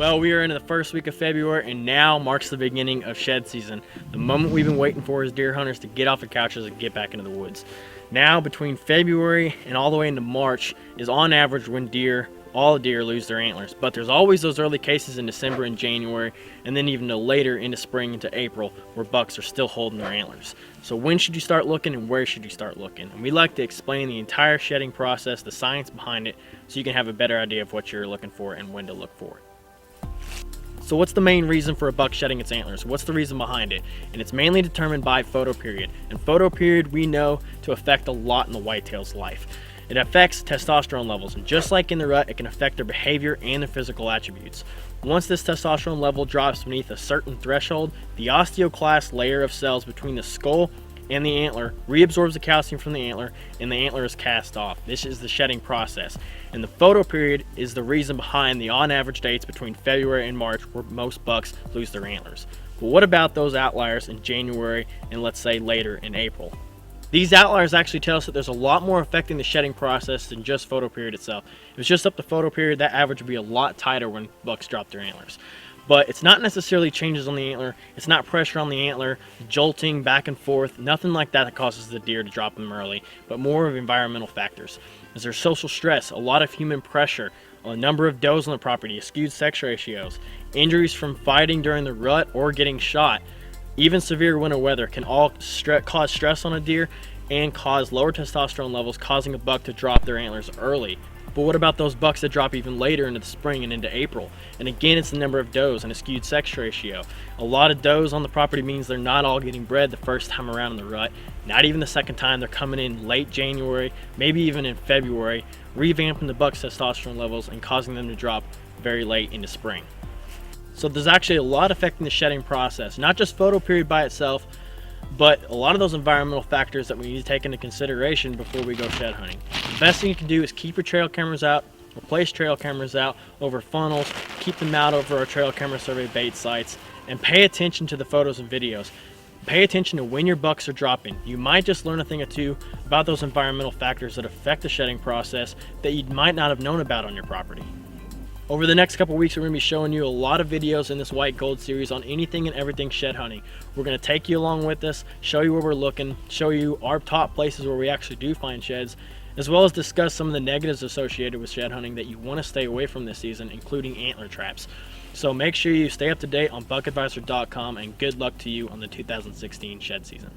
Well, we are in the first week of February, and now marks the beginning of shed season. The moment we've been waiting for as deer hunters to get off the couches and get back into the woods. Now, between February and all the way into March is on average when all deer lose their antlers. But there's always those early cases in December and January, and then even later into spring into April, where bucks are still holding their antlers. So when should you start looking, and where should you start looking? And we like to explain the entire shedding process, the science behind it, so you can have a better idea of what you're looking for and when to look for. So what's the main reason for a buck shedding its antlers? What's the reason behind it? And it's mainly determined by photoperiod. And photoperiod we know to affect a lot in the whitetail's life. It affects testosterone levels, and just like in the rut, it can affect their behavior and their physical attributes. Once this testosterone level drops beneath a certain threshold, the osteoclast layer of cells between the skull and the antler reabsorbs the calcium from the antler, and the antler is cast off. This is the shedding process, and the photoperiod is the reason behind the on average dates between February and March where most bucks lose their antlers. But what about those outliers in January and let's say later in April? These outliers actually tell us that there's a lot more affecting the shedding process than just photoperiod itself. If it's just up to photoperiod, that average would be a lot tighter when bucks drop their antlers. But it's not necessarily changes on the antler, it's not pressure on the antler, jolting back and forth, nothing like that causes the deer to drop them early, but more of environmental factors. Is there social stress, a lot of human pressure, a number of does on the property, skewed sex ratios, injuries from fighting during the rut or getting shot, even severe winter weather can all cause stress on a deer and cause lower testosterone levels, causing a buck to drop their antlers early. But what about those bucks that drop even later into the spring and into April? And again, it's the number of does and a skewed sex ratio. A lot of does on the property means they're not all getting bred the first time around in the rut, not even the second time. They're coming in late January, maybe even in February, revamping the buck's testosterone levels and causing them to drop very late into spring. So there's actually a lot affecting the shedding process, not just photoperiod by itself, but a lot of those environmental factors that we need to take into consideration before we go shed hunting. The best thing you can do is keep your trail cameras out, replace trail cameras out over funnels, keep them out over our trail camera survey bait sites, and pay attention to the photos and videos. Pay attention to when your bucks are dropping. You might just learn a thing or two about those environmental factors that affect the shedding process that you might not have known about on your property. Over the next couple weeks, we're going to be showing you a lot of videos in this white gold series on anything and everything shed hunting. We're going to take you along with us, show you where we're looking, show you our top places where we actually do find sheds, as well as discuss some of the negatives associated with shed hunting that you want to stay away from this season, including antler traps. So make sure you stay up to date on BuckAdvisor.com, and good luck to you on the 2016 shed season.